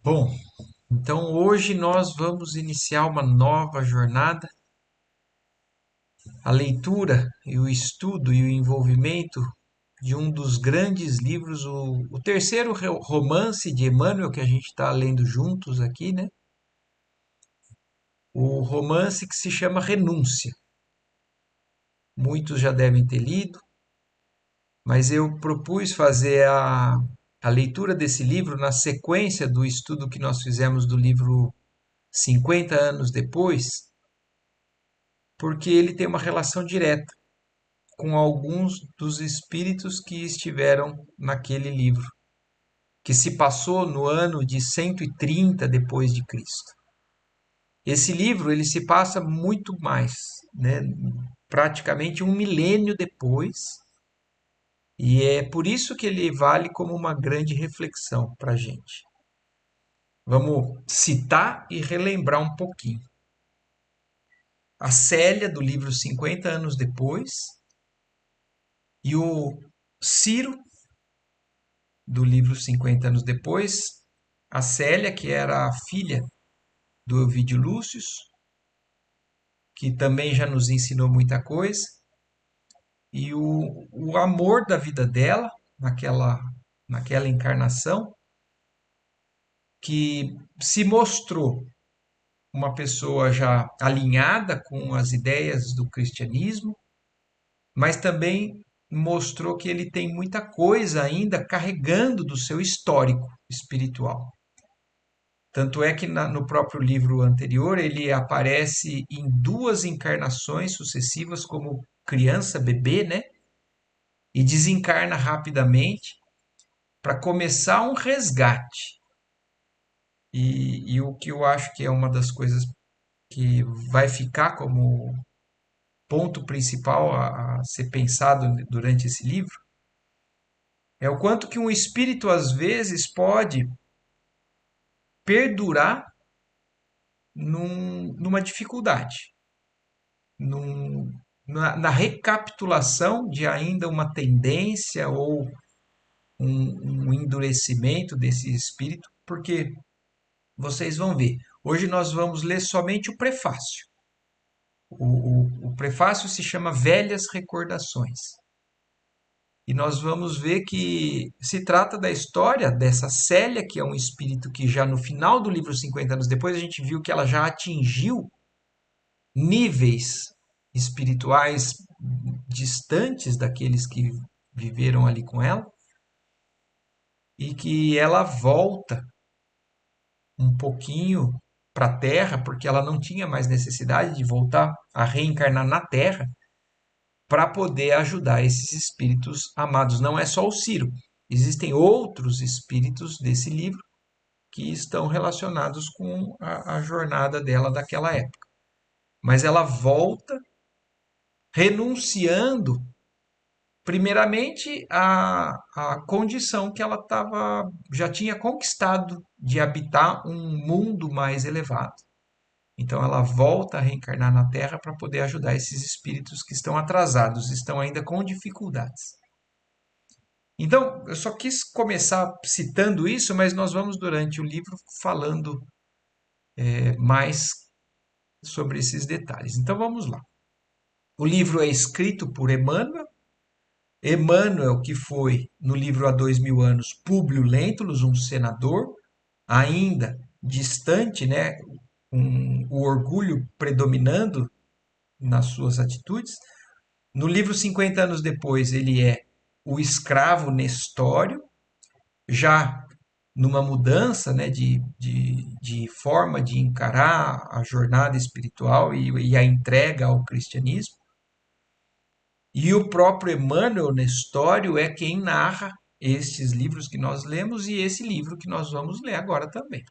Bom, então hoje nós vamos iniciar uma nova jornada. A leitura e o estudo e o envolvimento de um dos grandes livros, o terceiro romance de Emmanuel que a gente está lendo juntos aqui, né? O romance que se chama Renúncia. Muitos já devem ter lido, mas eu propus fazer a leitura desse livro na sequência do estudo que nós fizemos do livro 50 anos depois, porque ele tem uma relação direta com alguns dos espíritos que estiveram naquele livro, que se passou no ano de 130 depois de Cristo. Esse livro ele se passa muito mais, né? Praticamente um milênio depois, e é por isso que ele vale como uma grande reflexão para a gente. Vamos citar e relembrar um pouquinho. A Célia, do livro 50 anos depois, e o Ciro, do livro 50 anos depois, a Célia, que era a filha do Ovídio Lúcius, que também já nos ensinou muita coisa, e o amor da vida dela, naquela encarnação, que se mostrou uma pessoa já alinhada com as ideias do cristianismo, mas também mostrou que ele tem muita coisa ainda carregando do seu histórico espiritual. Tanto é que no próprio livro anterior ele aparece em duas encarnações sucessivas como criança, bebê, né? E desencarna rapidamente para começar um resgate. E o que eu acho que é uma das coisas que vai ficar como ponto principal a ser pensado durante esse livro é o quanto que um espírito às vezes pode perdurar numa dificuldade, na recapitulação de ainda uma tendência ou um endurecimento desse espírito, porque vocês vão ver. Hoje nós vamos ler somente o prefácio. O prefácio se chama Velhas Recordações. E nós vamos ver que se trata da história dessa Célia, que é um espírito que já no final do livro 50 anos depois, a gente viu que ela já atingiu níveis espirituais distantes daqueles que viveram ali com ela, e que ela volta um pouquinho para a Terra, porque ela não tinha mais necessidade de voltar a reencarnar na Terra para poder ajudar esses espíritos amados. Não é só o Ciro, existem outros espíritos desse livro que estão relacionados com a jornada dela daquela época. Mas ela volta renunciando, primeiramente, a condição que ela já tinha conquistado de habitar um mundo mais elevado. Então ela volta a reencarnar na Terra para poder ajudar esses espíritos que estão atrasados, estão ainda com dificuldades. Então, eu só quis começar citando isso, mas nós vamos, durante o livro, falando mais sobre esses detalhes. Então, vamos lá. O livro é escrito por Emmanuel. Emmanuel, que foi, no livro Há 2000 anos, Públio Lentulus, um senador, ainda distante, né, com o orgulho predominando nas suas atitudes. No livro 50 anos depois, ele é o escravo Nestório, já numa mudança, né, de forma de encarar a jornada espiritual e a entrega ao cristianismo. E o próprio Emmanuel Nestório é quem narra estes livros que nós lemos e esse livro que nós vamos ler agora também.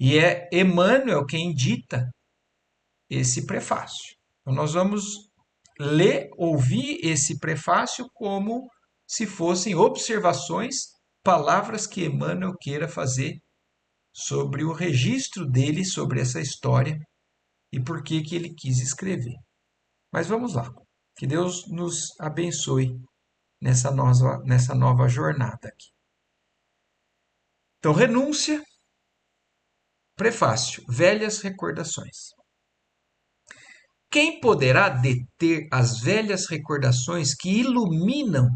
E é Emmanuel quem dita esse prefácio. Então nós vamos ler, ouvir esse prefácio como se fossem observações, palavras que Emmanuel queira fazer sobre o registro dele sobre essa história e por que que ele quis escrever. Mas vamos lá. Que Deus nos abençoe nessa nova jornada aqui. Então, renúncia, prefácio, velhas recordações. Quem poderá deter as velhas recordações que iluminam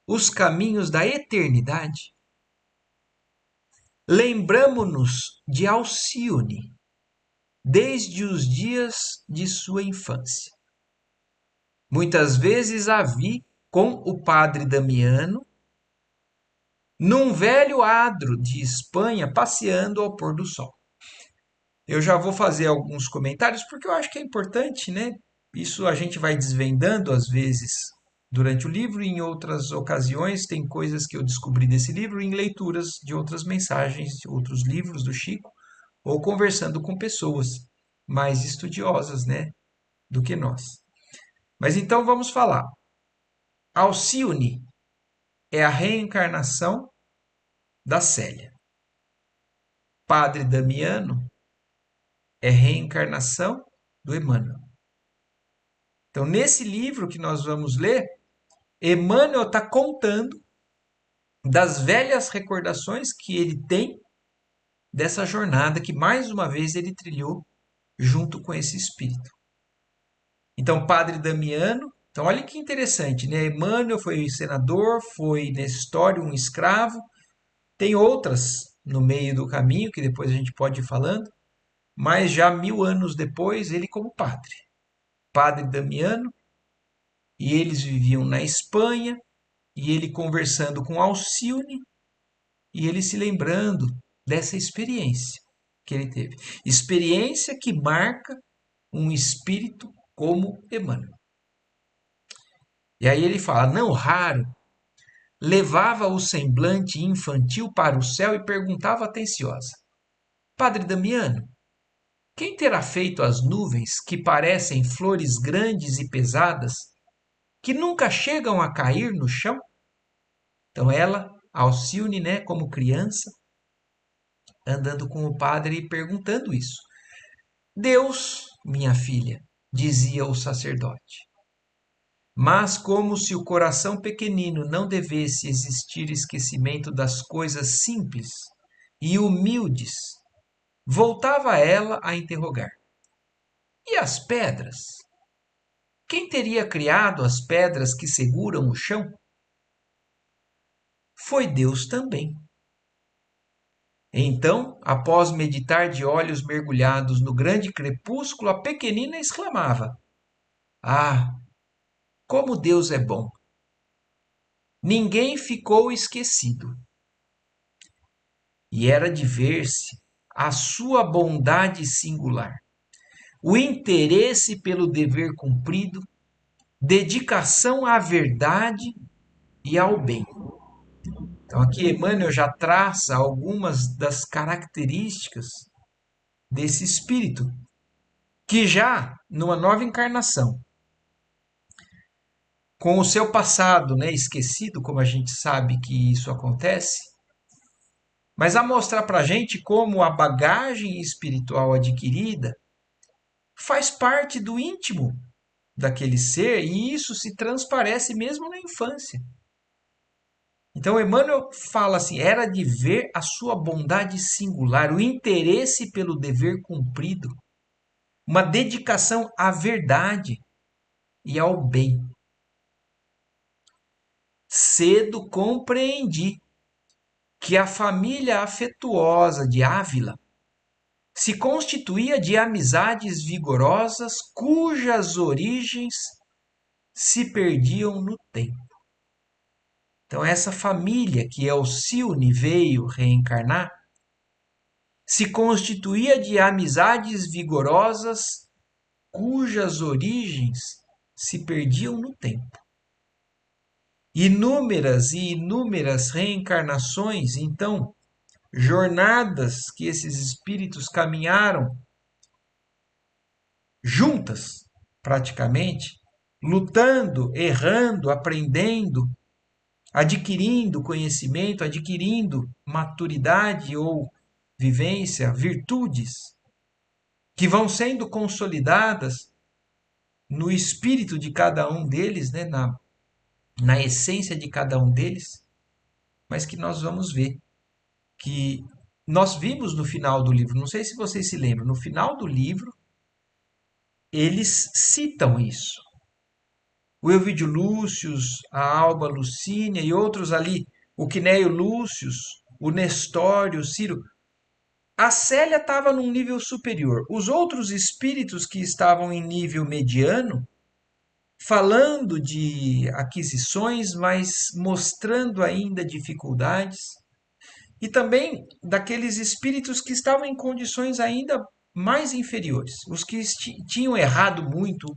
os caminhos da eternidade? Lembramo-nos de Alcione, desde os dias de sua infância. Muitas vezes a vi com o padre Damiano num velho adro de Espanha passeando ao pôr do sol. Eu já vou fazer alguns comentários porque eu acho que é importante, né? Isso a gente vai desvendando às vezes durante o livro, e em outras ocasiões tem coisas que eu descobri desse livro em leituras de outras mensagens, de outros livros do Chico, ou conversando com pessoas mais estudiosas, né, do que nós. Mas então vamos falar. Alcione é a reencarnação da Célia. Padre Damiano é reencarnação do Emmanuel. Então, nesse livro que nós vamos ler, Emmanuel está contando das velhas recordações que ele tem dessa jornada que mais uma vez ele trilhou junto com esse espírito. Então, Padre Damiano, então olha que interessante, né? Emmanuel foi senador, foi Nestório um escravo, tem outras no meio do caminho que depois a gente pode ir falando, mas já 1000 anos depois, ele como padre. Padre Damiano, e eles viviam na Espanha, e ele conversando com Alcione, e ele se lembrando dessa experiência que ele teve. Experiência que marca um espírito como Emmanuel. E aí ele fala, não raro, levava o semblante infantil para o céu e perguntava atenciosa, Padre Damiano, quem terá feito as nuvens que parecem flores grandes e pesadas, que nunca chegam a cair no chão? Então ela, Alcione, né, como criança, andando com o padre e perguntando isso. Deus, minha filha, dizia o sacerdote. Mas como se o coração pequenino não devesse existir esquecimento das coisas simples e humildes, voltava ela a interrogar. E as pedras? Quem teria criado as pedras que seguram o chão? Foi Deus também. Então, após meditar de olhos mergulhados no grande crepúsculo, a pequenina exclamava: Ah, como Deus é bom! Ninguém ficou esquecido. E era de ver-se a sua bondade singular, o interesse pelo dever cumprido, dedicação à verdade e ao bem. Então, aqui Emmanuel já traça algumas das características desse espírito, que já numa nova encarnação, com o seu passado, né, esquecido, como a gente sabe que isso acontece, mas a mostrar para a gente como a bagagem espiritual adquirida faz parte do íntimo daquele ser e isso se transparece mesmo na infância. Então, Emmanuel fala assim: era de ver a sua bondade singular, o interesse pelo dever cumprido, uma dedicação à verdade e ao bem. Cedo compreendi que a família afetuosa de Ávila se constituía de amizades vigorosas cujas origens se perdiam no tempo. Então, essa família que Alcione veio reencarnar se constituía de amizades vigorosas cujas origens se perdiam no tempo. Inúmeras e inúmeras reencarnações, então, jornadas que esses espíritos caminharam juntas, praticamente, lutando, errando, aprendendo, adquirindo conhecimento, adquirindo maturidade ou vivência, virtudes, que vão sendo consolidadas no espírito de cada um deles, né, na essência de cada um deles, mas que nós vamos ver que nós vimos no final do livro, não sei se vocês se lembram, no final do livro, eles citam isso. O Elvídio Lúcius, a Alba Lucínia e outros ali, o Quinéio Lúcius, o Nestório, o Ciro. A Célia estava num nível superior. Os outros espíritos que estavam em nível mediano, falando de aquisições, mas mostrando ainda dificuldades. E também daqueles espíritos que estavam em condições ainda mais inferiores. Os que tinham errado muito,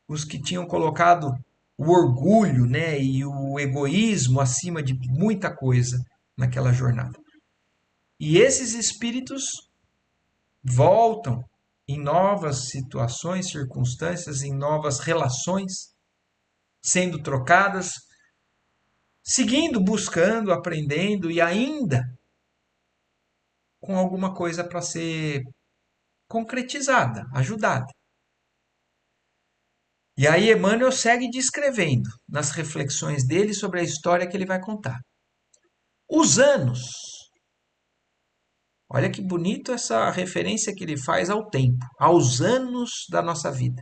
os que tinham colocado o orgulho, né, e o egoísmo acima de muita coisa naquela jornada. E esses espíritos voltam em novas situações, circunstâncias, em novas relações, sendo trocadas, seguindo, buscando, aprendendo e ainda com alguma coisa para ser concretizada, ajudada. E aí Emmanuel segue descrevendo nas reflexões dele sobre a história que ele vai contar. Os anos, olha que bonito essa referência que ele faz ao tempo, aos anos da nossa vida.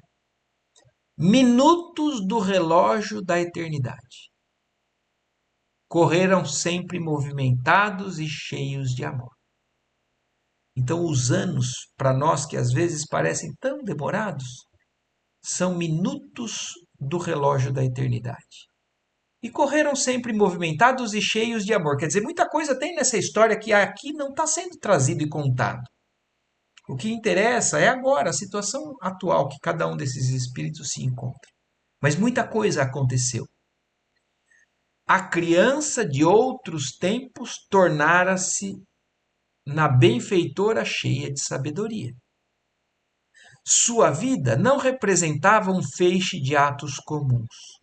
Minutos do relógio da eternidade. Correram sempre movimentados e cheios de amor. Então, os anos, para nós que às vezes parecem tão demorados, são minutos do relógio da eternidade. E correram sempre movimentados e cheios de amor. Quer dizer, muita coisa tem nessa história que aqui não está sendo trazido e contado. O que interessa é agora, a situação atual que cada um desses espíritos se encontra. Mas muita coisa aconteceu. A criança de outros tempos tornara-se na benfeitora cheia de sabedoria. Sua vida não representava um feixe de atos comuns,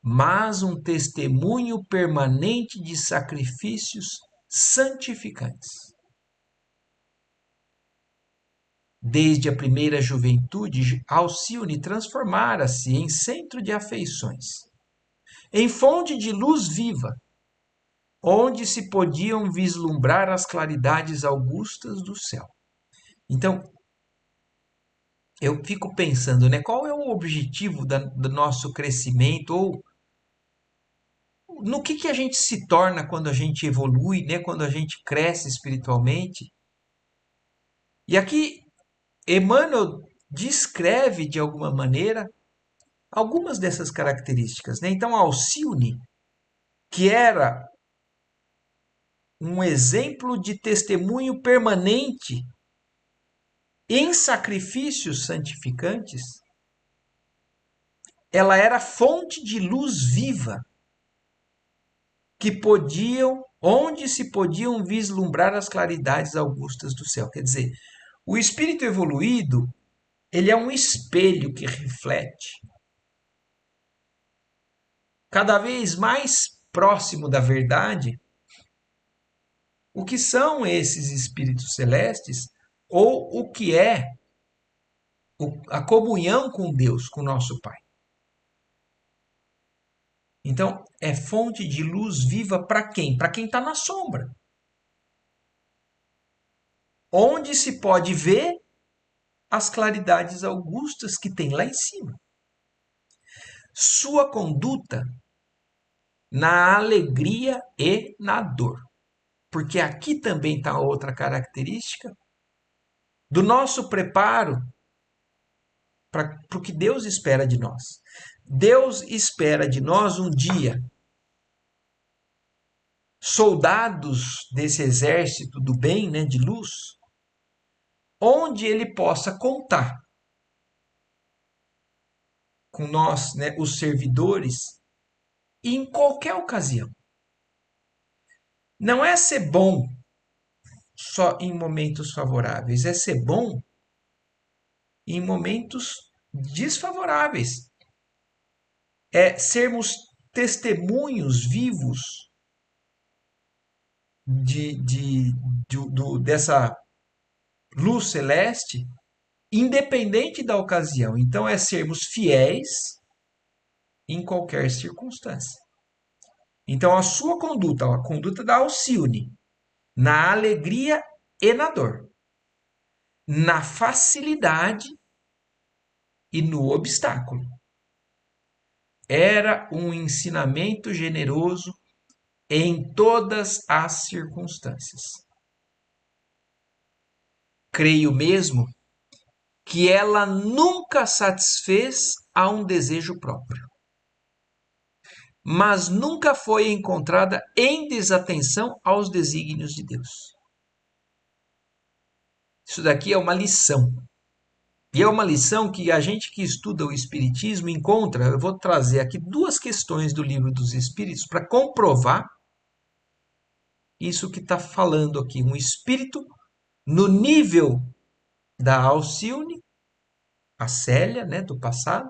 mas um testemunho permanente de sacrifícios santificantes. Desde a primeira juventude, Alcione transformara-se em centro de afeições, em fonte de luz viva, onde se podiam vislumbrar as claridades augustas do céu. Então, eu fico pensando, né, qual é o objetivo do nosso crescimento, ou no que a gente se torna quando a gente evolui, né, quando a gente cresce espiritualmente. E aqui, Emmanuel descreve, de alguma maneira, algumas dessas características. Né? Então, Alcione, que era um exemplo de testemunho permanente em sacrifícios santificantes, ela era fonte de luz viva que podiam, onde se podiam vislumbrar as claridades augustas do céu. Quer dizer, o espírito evoluído, ele é um espelho que reflete cada vez mais próximo da verdade o que são esses espíritos celestes ou o que é a comunhão com Deus, com nosso Pai. Então, é fonte de luz viva para quem? Para quem está na sombra. Onde se pode ver as claridades augustas que tem lá em cima. Sua conduta na alegria e na dor. Porque aqui também está outra característica do nosso preparo para o que Deus espera de nós. Deus espera de nós um dia soldados desse exército do bem, né, de luz, onde ele possa contar com nós, né, os servidores, em qualquer ocasião. Não é ser bom só em momentos favoráveis, é ser bom em momentos desfavoráveis. É sermos testemunhos vivos dessa luz celeste, independente da ocasião. Então, é sermos fiéis em qualquer circunstância. Então, a sua conduta, a conduta da Alcione, na alegria e na dor, na facilidade e no obstáculo, era um ensinamento generoso em todas as circunstâncias. Creio mesmo que ela nunca satisfez a um desejo próprio, mas nunca foi encontrada em desatenção aos desígnios de Deus. Isso daqui é uma lição. E é uma lição que a gente que estuda o Espiritismo encontra. Eu vou trazer aqui duas questões do Livro dos Espíritos para comprovar isso que está falando aqui. Um espírito no nível da Alcione, a Célia, né, do passado,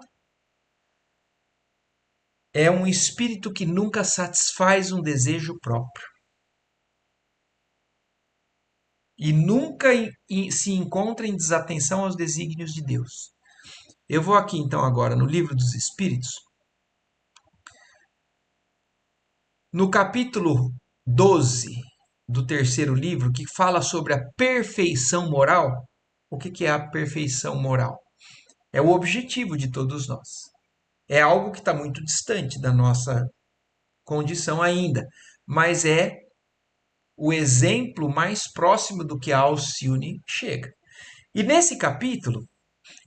é um espírito que nunca satisfaz um desejo próprio e nunca se encontra em desatenção aos desígnios de Deus. Eu vou aqui então agora no Livro dos Espíritos, no capítulo 12 do terceiro livro, que fala sobre a perfeição moral. O que é a perfeição moral? É o objetivo de todos nós. É algo que está muito distante da nossa condição ainda, mas é o exemplo mais próximo do que a Alcione chega. E nesse capítulo,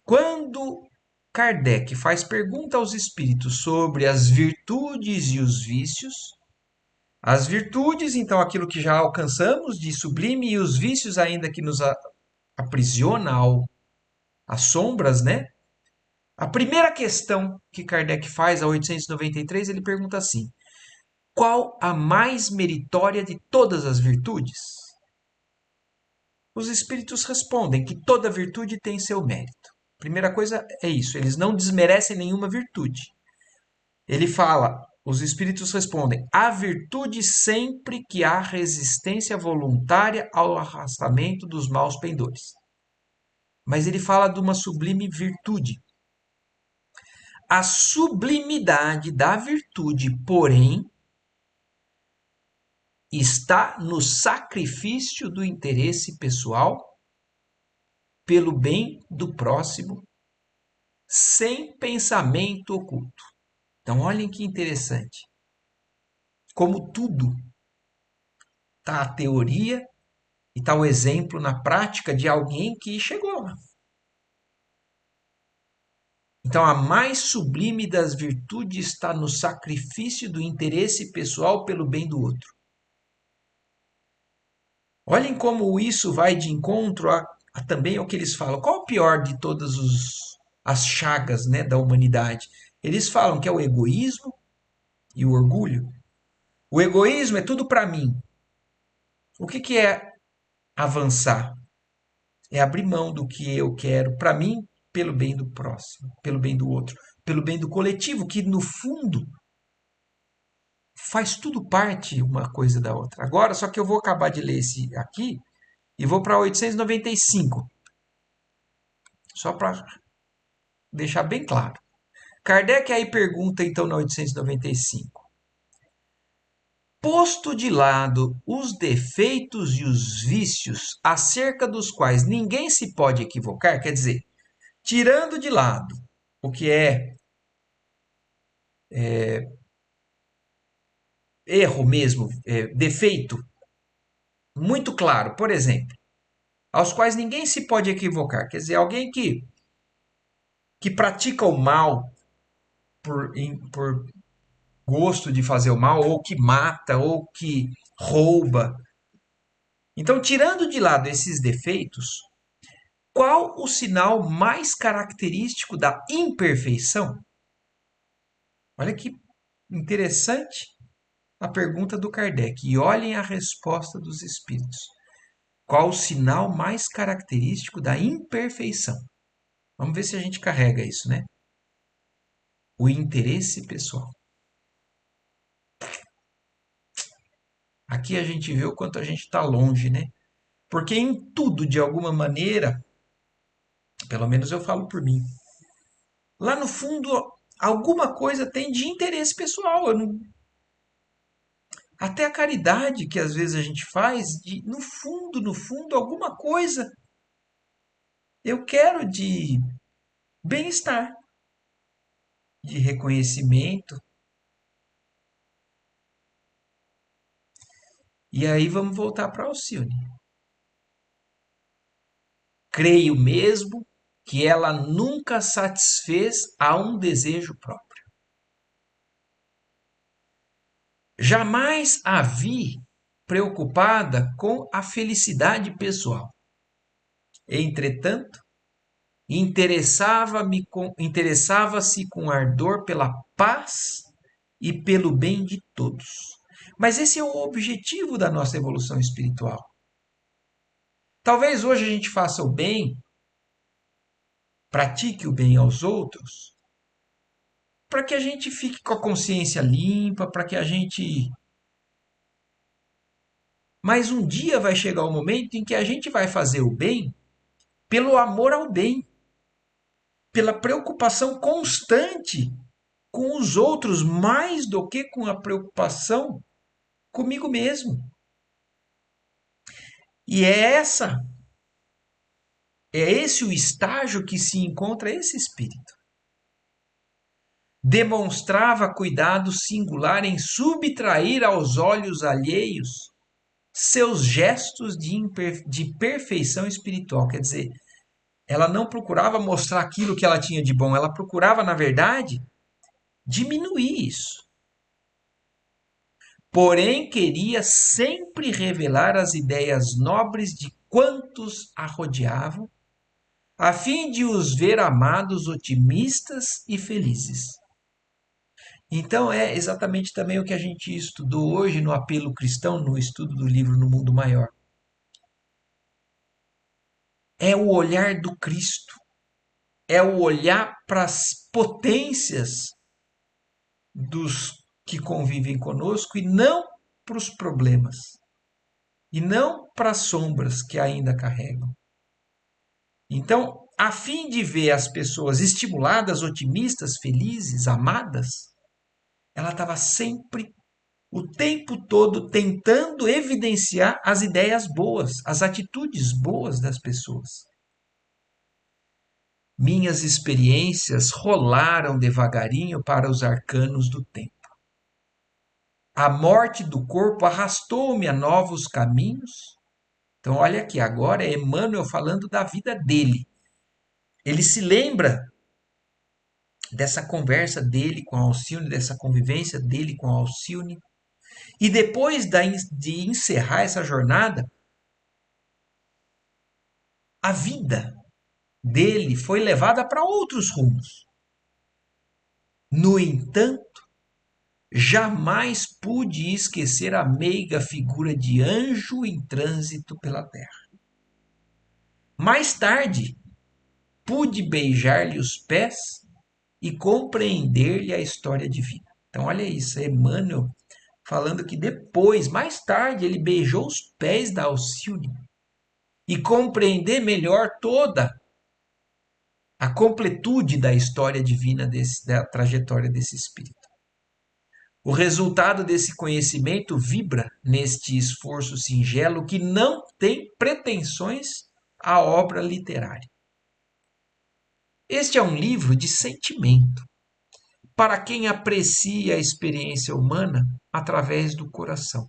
quando Kardec faz pergunta aos espíritos sobre as virtudes e os vícios, as virtudes, então, aquilo que já alcançamos de sublime, e os vícios, ainda que nos aprisiona às sombras, né? A primeira questão que Kardec faz, a 893, ele pergunta assim: qual a mais meritória de todas as virtudes? Os espíritos respondem que toda virtude tem seu mérito. Primeira coisa é isso, eles não desmerecem nenhuma virtude. Ele fala, os espíritos respondem, a virtude sempre que há resistência voluntária ao arrastamento dos maus pendores. Mas ele fala de uma sublime virtude. A sublimidade da virtude, porém, está no sacrifício do interesse pessoal pelo bem do próximo, sem pensamento oculto. Então, olhem que interessante. Como tudo está a teoria e está o exemplo na prática de alguém que chegou lá. Então, a mais sublime das virtudes está no sacrifício do interesse pessoal pelo bem do outro. Olhem como isso vai de encontro a também ao que eles falam. Qual o pior de todas as chagas, né, da humanidade? Eles falam que é o egoísmo e o orgulho. O egoísmo é tudo para mim. O que é avançar? É abrir mão do que eu quero para mim pelo bem do próximo, pelo bem do outro, pelo bem do coletivo, que no fundo faz tudo parte uma coisa da outra. Agora, só que eu vou acabar de ler esse aqui e vou para 895, só para deixar bem claro. Kardec aí pergunta então na 895. Posto de lado os defeitos e os vícios acerca dos quais ninguém se pode equivocar, quer dizer, tirando de lado o que é erro mesmo, defeito, muito claro, por exemplo, aos quais ninguém se pode equivocar, quer dizer, alguém que pratica o mal por gosto de fazer o mal, ou que mata, ou que rouba. Então, tirando de lado esses defeitos, qual o sinal mais característico da imperfeição? Olha que interessante a pergunta do Kardec. E olhem a resposta dos espíritos. Qual o sinal mais característico da imperfeição? Vamos ver se a gente carrega isso, né? O interesse pessoal. Aqui a gente vê o quanto a gente está longe, né? Porque em tudo, de alguma maneira, pelo menos eu falo por mim, lá no fundo, alguma coisa tem de interesse pessoal. Até a caridade que às vezes a gente faz, no fundo, alguma coisa eu quero de bem-estar, de reconhecimento. E aí vamos voltar para Alcione. Creio mesmo que ela nunca satisfez a um desejo próprio. Jamais a vi preocupada com a felicidade pessoal. Entretanto, interessava-se com ardor pela paz e pelo bem de todos. Mas esse é o objetivo da nossa evolução espiritual. Talvez hoje a gente faça o bem, pratique o bem aos outros, para que a gente fique com a consciência limpa, para que a gente. Mas um dia vai chegar o momento em que a gente vai fazer o bem pelo amor ao bem, pela preocupação constante com os outros, mais do que com a preocupação comigo mesmo. E é esse o estágio que se encontra esse espírito. Demonstrava cuidado singular em subtrair aos olhos alheios seus gestos de perfeição espiritual. Quer dizer, ela não procurava mostrar aquilo que ela tinha de bom, ela procurava, na verdade, diminuir isso. Porém, queria sempre revelar as ideias nobres de quantos a rodeavam, a fim de os ver amados, otimistas e felizes. Então, é exatamente também o que a gente estudou hoje no apelo cristão, no estudo do livro No Mundo Maior. É o olhar do Cristo, é o olhar para as potências dos que convivem conosco e não para os problemas, e não para as sombras que ainda carregam. Então, a fim de ver as pessoas estimuladas, otimistas, felizes, amadas, ela estava sempre, o tempo todo, tentando evidenciar as ideias boas, as atitudes boas das pessoas. Minhas experiências rolaram devagarinho para os arcanos do tempo. A morte do corpo arrastou-me a novos caminhos. Então, olha aqui, agora é Emmanuel falando da vida dele. Ele se lembra dessa conversa dele com a Alcione, dessa convivência dele com a Alcione. E depois de encerrar essa jornada, a vida dele foi levada para outros rumos. No entanto, jamais pude esquecer a meiga figura de anjo em trânsito pela terra. Mais tarde, pude beijar-lhe os pés e compreender-lhe a história divina. Então, olha isso, Emmanuel falando que depois, mais tarde, ele beijou os pés da Alcione e compreender melhor toda a completude da história divina da trajetória desse espírito. O resultado desse conhecimento vibra neste esforço singelo que não tem pretensões à obra literária. Este é um livro de sentimento, para quem aprecia a experiência humana através do coração.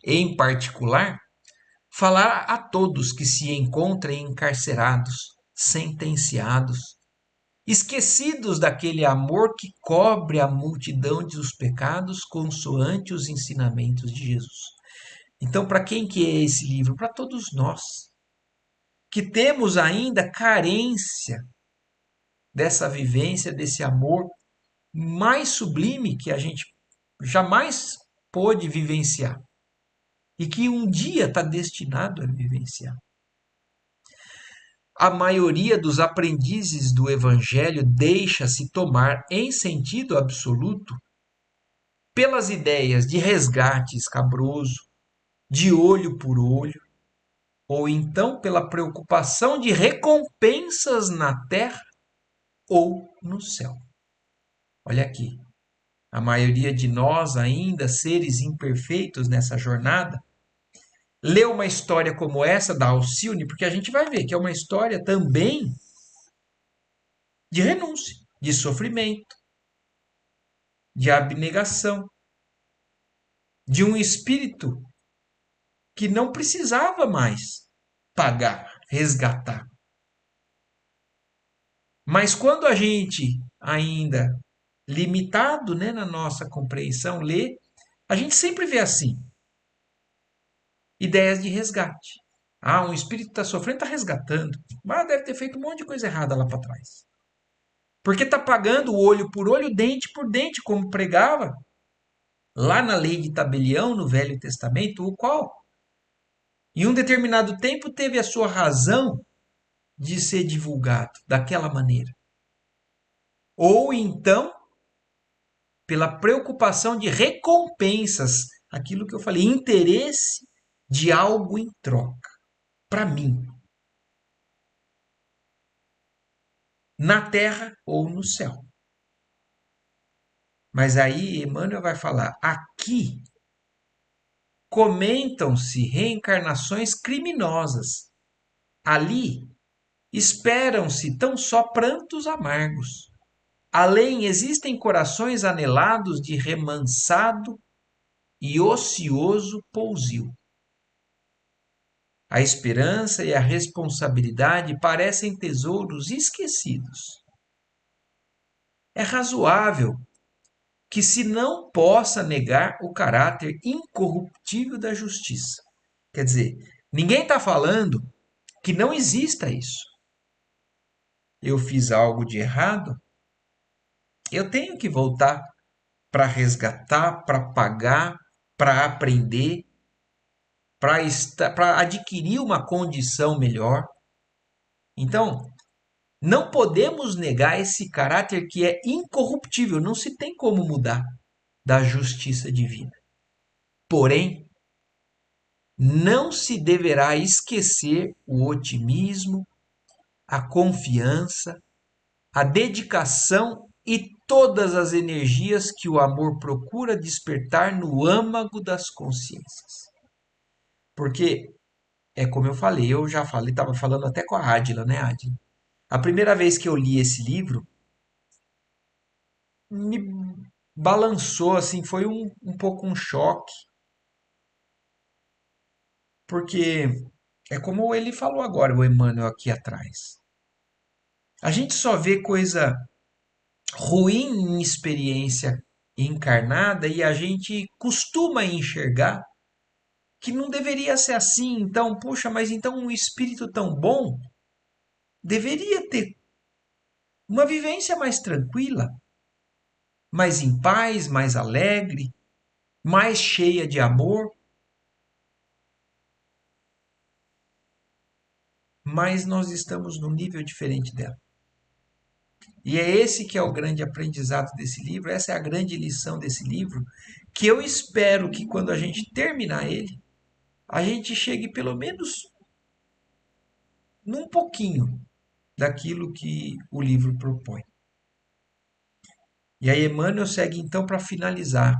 Em particular, falar a todos que se encontrem encarcerados, sentenciados, esquecidos daquele amor que cobre a multidão dos pecados consoante os ensinamentos de Jesus. Então, para quem que é esse livro? Para todos nós, que temos ainda carência dessa vivência, desse amor mais sublime que a gente jamais pôde vivenciar e que um dia está destinado a vivenciar. A maioria dos aprendizes do Evangelho deixa-se tomar em sentido absoluto pelas ideias de resgate escabroso, de olho por olho, ou então pela preocupação de recompensas na terra ou no céu. Olha aqui, a maioria de nós ainda, seres imperfeitos nessa jornada, ler uma história como essa da Alcione, porque a gente vai ver que é uma história também de renúncia, de sofrimento, de abnegação, de um espírito que não precisava mais pagar, resgatar. Mas quando a gente ainda limitado, né, na nossa compreensão lê, a gente sempre vê assim, ideias de resgate. Ah, um espírito está sofrendo, está resgatando. Mas deve ter feito um monte de coisa errada lá para trás. Porque está pagando olho por olho, dente por dente, como pregava lá na lei de tabelião, no Velho Testamento, o qual, em um determinado tempo, teve a sua razão de ser divulgado daquela maneira. Ou então, pela preocupação de recompensas, aquilo que eu falei, interesse de algo em troca, para mim, na terra ou no céu. Mas aí Emmanuel vai falar, aqui comentam-se reencarnações criminosas. Ali esperam-se tão só prantos amargos. Além existem corações anelados de remansado e ocioso pousio. A esperança e a responsabilidade parecem tesouros esquecidos. É razoável que se não possa negar o caráter incorruptível da justiça. Quer dizer, ninguém está falando que não exista isso. Eu fiz algo de errado, eu tenho que voltar para resgatar, para pagar, para aprender, para adquirir uma condição melhor. Então, não podemos negar esse caráter que é incorruptível, não se tem como mudar da justiça divina. Porém, não se deverá esquecer o otimismo, a confiança, a dedicação e todas as energias que o amor procura despertar no âmago das consciências. Porque, é como eu falei, eu já falei, estava falando até com a Adila, né, Adila? A primeira vez que eu li esse livro, me balançou, assim, foi um pouco um choque, porque é como ele falou agora, o Emmanuel aqui atrás. A gente só vê coisa ruim em experiência encarnada e a gente costuma enxergar que não deveria ser assim. Então, puxa, mas então um espírito tão bom deveria ter uma vivência mais tranquila, mais em paz, mais alegre, mais cheia de amor. Mas nós estamos num nível diferente dela. E é esse que é o grande aprendizado desse livro, essa é a grande lição desse livro, que eu espero que quando a gente terminar ele, a gente chegue pelo menos num pouquinho daquilo que o livro propõe. E aí Emmanuel segue então para finalizar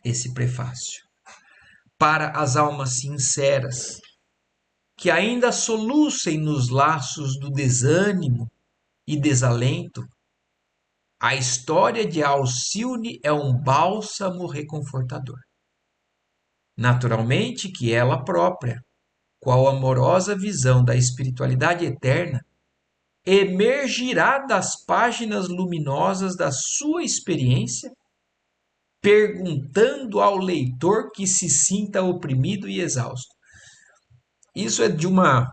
esse prefácio. Para as almas sinceras, que ainda solucem nos laços do desânimo e desalento, a história de Alcione é um bálsamo reconfortador. Naturalmente que ela própria, qual amorosa visão da espiritualidade eterna, emergirá das páginas luminosas da sua experiência, perguntando ao leitor que se sinta oprimido e exausto. Isso é de uma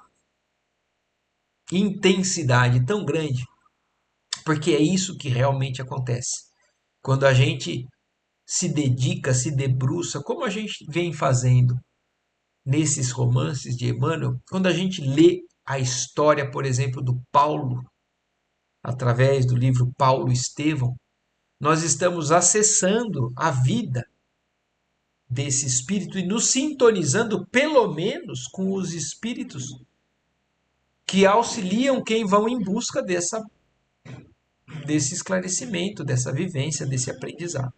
intensidade tão grande, porque é isso que realmente acontece. Quando a gente se dedica, se debruça, como a gente vem fazendo nesses romances de Emmanuel, quando a gente lê a história, por exemplo, do Paulo, através do livro Paulo Estevão, nós estamos acessando a vida desse espírito e nos sintonizando, pelo menos, com os espíritos que auxiliam quem vão em busca desse esclarecimento, dessa vivência, desse aprendizado.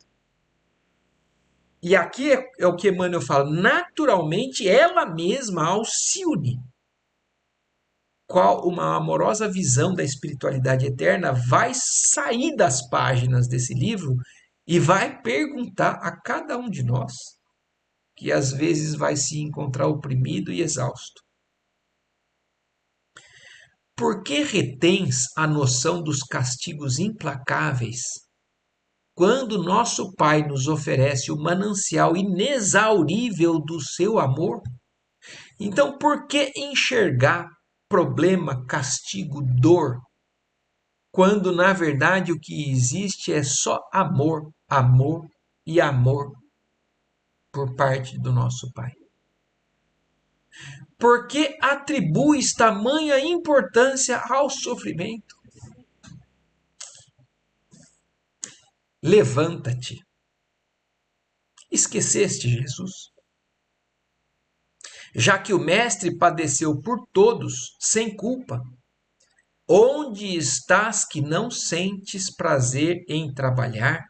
E aqui é o que Emmanuel fala, naturalmente ela mesma, Alcione, qual uma amorosa visão da espiritualidade eterna, vai sair das páginas desse livro e vai perguntar a cada um de nós, que às vezes vai se encontrar oprimido e exausto: por que retens a noção dos castigos implacáveis quando nosso Pai nos oferece o manancial inexaurível do seu amor? Então, por que enxergar problema, castigo, dor, quando na verdade o que existe é só amor, amor e amor por parte do nosso Pai? Por que atribuis tamanha importância ao sofrimento? Levanta-te. Esqueceste Jesus? Já que o Mestre padeceu por todos, sem culpa, onde estás que não sentes prazer em trabalhar?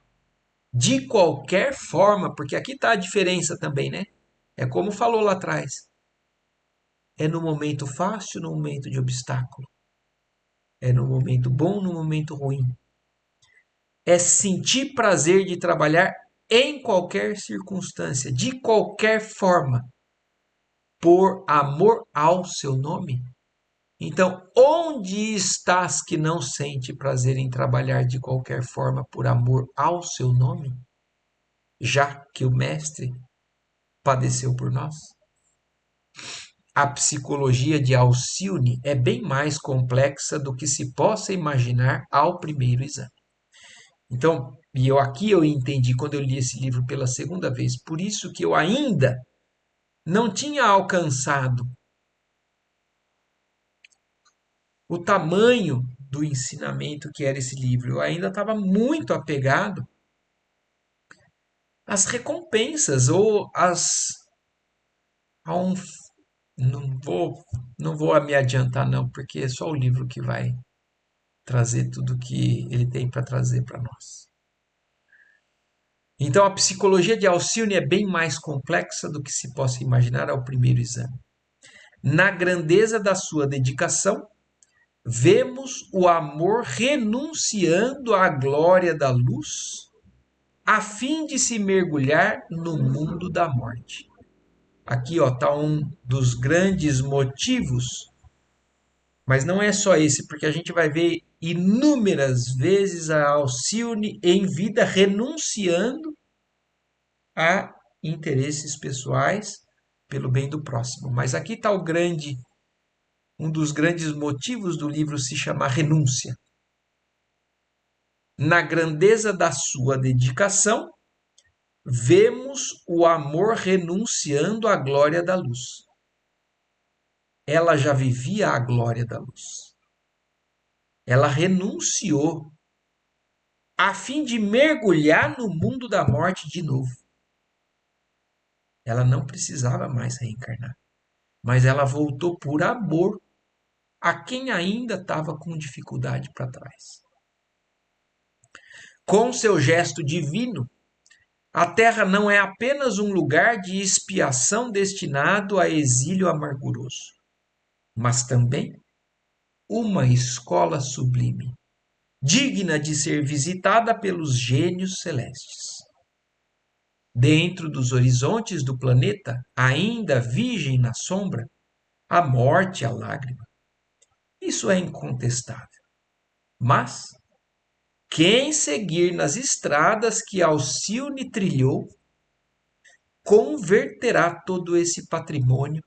De qualquer forma, porque aqui está a diferença também, né? É como falou lá atrás. É no momento fácil, no momento de obstáculo. É no momento bom, no momento ruim. É sentir prazer de trabalhar em qualquer circunstância, de qualquer forma, por amor ao seu nome. Então, onde estás que não sente prazer em trabalhar de qualquer forma por amor ao seu nome, já que o Mestre padeceu por nós? A psicologia de Alcione é bem mais complexa do que se possa imaginar ao primeiro exame. Então, aqui eu entendi quando eu li esse livro pela segunda vez, por isso que eu ainda não tinha alcançado o tamanho do ensinamento que era esse livro. Eu ainda estava muito apegado às recompensas ou a um. Não vou me adiantar não, porque é só o livro que vai trazer tudo que ele tem para trazer para nós. Então, a psicologia de Alcione é bem mais complexa do que se possa imaginar ao primeiro exame. Na grandeza da sua dedicação, vemos o amor renunciando à glória da luz, a fim de se mergulhar no mundo da morte. Aqui está um dos grandes motivos, mas não é só esse, porque a gente vai ver inúmeras vezes a Alcione em vida renunciando a interesses pessoais pelo bem do próximo. Mas aqui está um dos grandes motivos do livro se chamar Renúncia. Na grandeza da sua dedicação, vemos o amor renunciando à glória da luz. Ela já vivia a glória da luz. Ela renunciou a fim de mergulhar no mundo da morte de novo. Ela não precisava mais reencarnar, mas ela voltou por amor a quem ainda estava com dificuldade para trás. Com seu gesto divino, a Terra não é apenas um lugar de expiação destinado a exílio amarguroso, mas também uma escola sublime, digna de ser visitada pelos gênios celestes. Dentro dos horizontes do planeta, ainda virgem na sombra, a morte e a lágrima. Isso é incontestável. Mas quem seguir nas estradas que Alcione trilhou, converterá todo esse patrimônio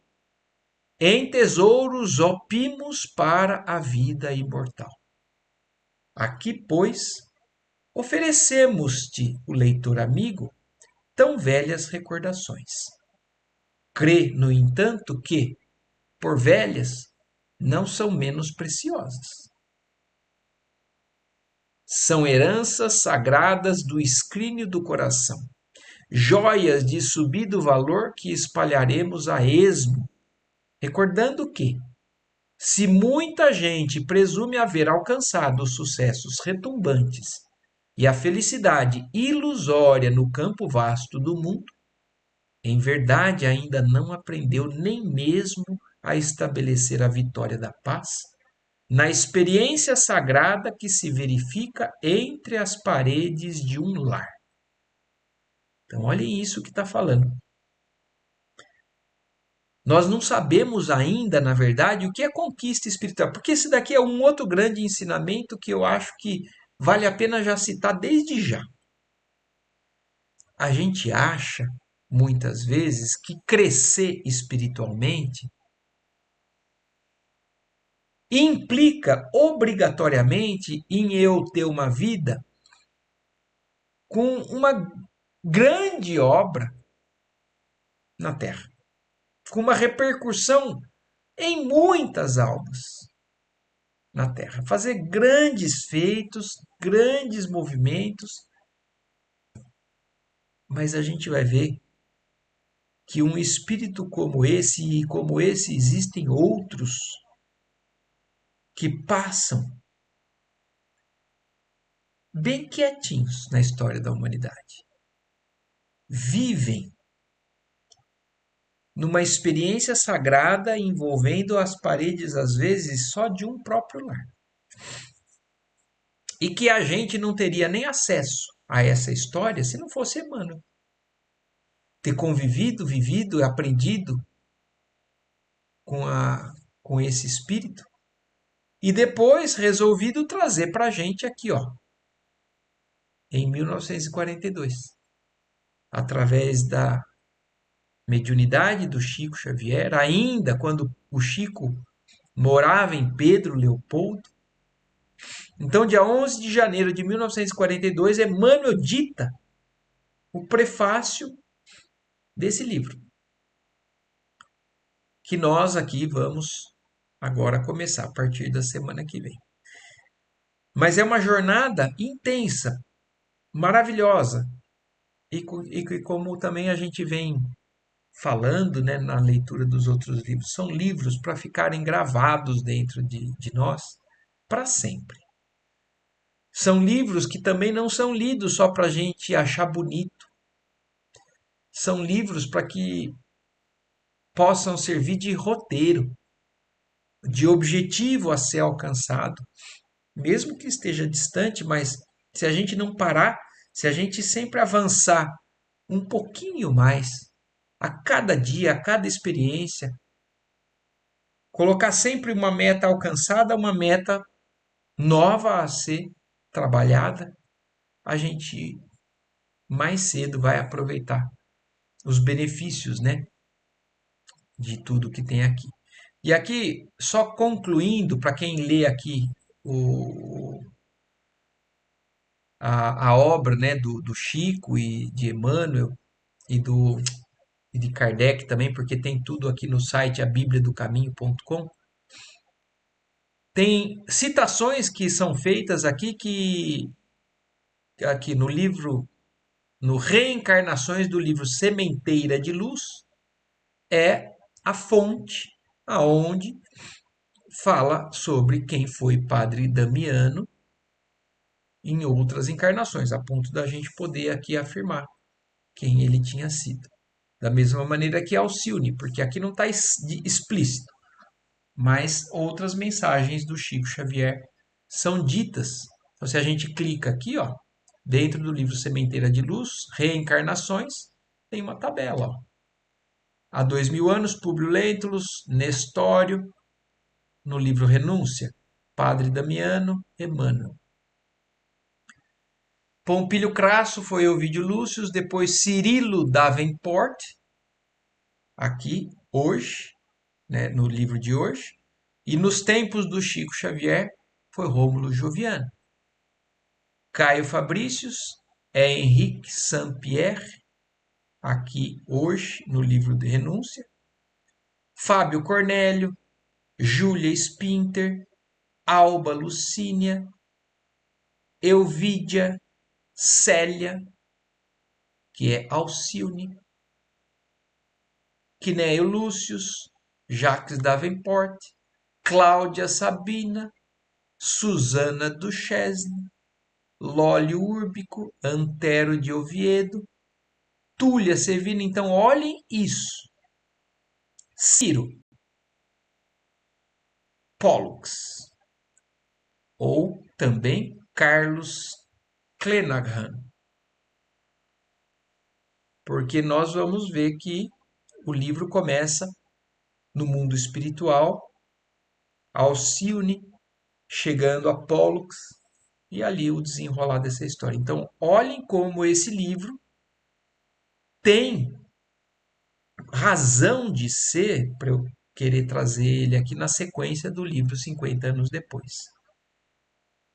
em tesouros opimos para a vida imortal. Aqui, pois, oferecemos-te, o leitor amigo, tão velhas recordações. Crê, no entanto, que, por velhas, não são menos preciosas. São heranças sagradas do escrínio do coração, joias de subido valor que espalharemos a esmo, recordando que Se muita gente presume haver alcançado sucessos retumbantes e a felicidade ilusória no campo vasto do mundo, em verdade ainda não aprendeu nem mesmo a estabelecer a vitória da paz na experiência sagrada que se verifica entre as paredes de um lar. Então, olhem isso que está falando. Nós não sabemos ainda, na verdade, o que é conquista espiritual, porque esse daqui é um outro grande ensinamento que eu acho que vale a pena já citar desde já. A gente acha, muitas vezes, que crescer espiritualmente implica obrigatoriamente em eu ter uma vida com uma grande obra na Terra, com uma repercussão em muitas almas na Terra, fazer grandes feitos, grandes movimentos, mas a gente vai ver que um espírito como esse e como esse existem outros que passam bem quietinhos na história da humanidade. Vivem numa experiência sagrada envolvendo as paredes, às vezes, só de um próprio lar. E que a gente não teria nem acesso a essa história se não fosse Emmanuel. Ter convivido, vivido, aprendido com, com esse espírito e depois resolvido trazer para a gente aqui, ó, em 1942, através da mediunidade do Chico Xavier, ainda quando o Chico morava em Pedro Leopoldo. Então, dia 11 de janeiro de 1942, Emmanuel dita o prefácio desse livro, que nós aqui vamos agora começar a partir da semana que vem. Mas é uma jornada intensa, maravilhosa, e como também a gente vem falando, né, na leitura dos outros livros, são livros para ficarem gravados dentro de nós para sempre. São livros que também não são lidos só para a gente achar bonito. São livros para que possam servir de roteiro, de objetivo a ser alcançado, mesmo que esteja distante, mas se a gente não parar, se a gente sempre avançar um pouquinho mais, a cada dia, a cada experiência, colocar sempre uma meta alcançada, uma meta nova a ser trabalhada, a gente mais cedo vai aproveitar os benefícios, né, de tudo que tem aqui. E aqui, só concluindo, para quem lê aqui o, a obra, né, do Chico e de Emmanuel e, e de Kardec também, porque tem tudo aqui no site abibliadocaminho.com, tem citações que são feitas aqui que aqui no livro, no Reencarnações do livro Sementeira de Luz, é a fonte aonde fala sobre quem foi Padre Damiano em outras encarnações, a ponto da gente poder aqui afirmar quem ele tinha sido. Da mesma maneira que Alcione, porque aqui não está explícito, mas outras mensagens do Chico Xavier são ditas. Então, se a gente clica aqui, ó, dentro do livro Sementeira de Luz, Reencarnações, tem uma tabela. Ó. Há 2000 anos, Públio Lentulus, Nestório, no livro Renúncia, Padre Damiano, Emmanuel. Pompílio Crasso foi Ovídio Lúcio, depois Cirilo Davenport, aqui, hoje, né, no livro de hoje, e nos tempos do Chico Xavier foi Rômulo Joviano. Caio Fabricius é Henrique Saint-Pierre, aqui hoje, no livro de Renúncia. Fábio Cornélio, Júlia Spinter, Alba Lucínia, Euvídia, Célia, que é Alcione, Quinéio Lúcius, Jacques Davenport, Cláudia Sabina, Susana Duchesne, Lólio Úrbico, Antero de Oviedo, Túlia Sevina. Então, olhem isso. Ciro, Pollux, ou também Carlos Clenaghan, porque nós vamos ver que o livro começa no mundo espiritual, Alcione, chegando a Pollux, e ali o desenrolar dessa história. Então, olhem como esse livro tem razão de ser para eu querer trazer ele aqui na sequência do livro 50 anos depois.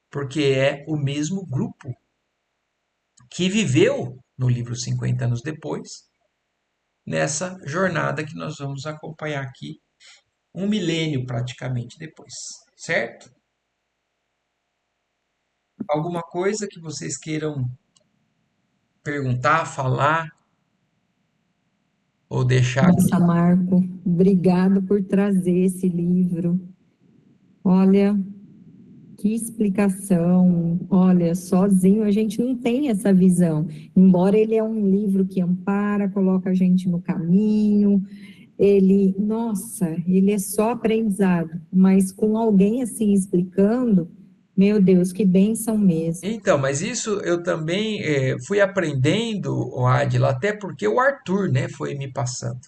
Porque é o mesmo grupo que viveu no livro 50 anos depois, nessa jornada que nós vamos acompanhar aqui, um milênio praticamente depois, certo? Alguma coisa que vocês queiram perguntar, falar ou deixar Nossa, aqui? Marco, obrigado por trazer esse livro. Olha, que explicação. Olha, sozinho a gente não tem essa visão. Embora ele é um livro que ampara, coloca a gente no caminho, nossa, ele é só aprendizado, mas com alguém assim explicando, meu Deus, que bênção mesmo. Então, mas isso eu também fui aprendendo, o Adila, até porque o Arthur, né, foi me passando.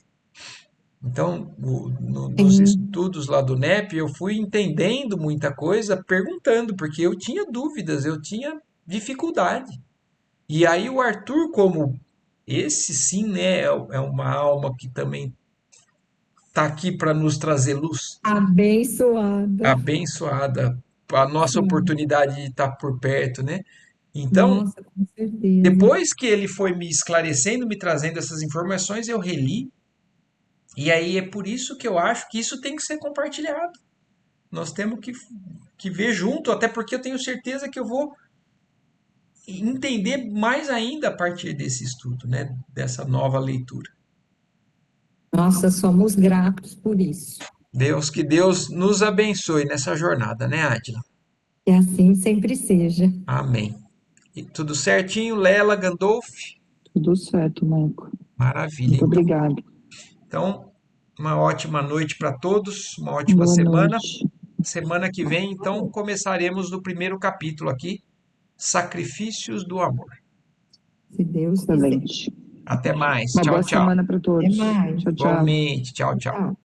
Então, nos Sim, estudos lá do NEP, eu fui entendendo muita coisa, perguntando, porque eu tinha dúvidas, eu tinha dificuldade. E aí o Arthur, como esse sim, né, é uma alma que também está aqui para nos trazer luz, abençoada. abençoada, a nossa Sim, oportunidade de estar por perto, né? Então, nossa, com certeza. depois que ele foi me esclarecendo, me trazendo essas informações, eu reli, e aí é por isso que eu acho que isso tem que ser compartilhado. Nós temos que ver junto, até porque eu tenho certeza que eu vou entender mais ainda a partir desse estudo, né? Dessa nova leitura. Nossa, somos gratos por isso. Que Deus nos abençoe nessa jornada, né, Átila? Que assim sempre seja. Amém. E tudo certinho, Lela Gandolf? Tudo certo, Marco. Maravilha, Muito então. obrigado. Então, uma ótima noite para todos, uma ótima Boa semana. noite. Semana que vem, então, começaremos do primeiro capítulo aqui, Sacrifícios do Amor. Se Deus quiser. Excelente. Até mais. Uma Tchau, boa tchau. semana para Até todos. mais. Tchau, tchau. Igualmente. Tchau, tchau. Tchau.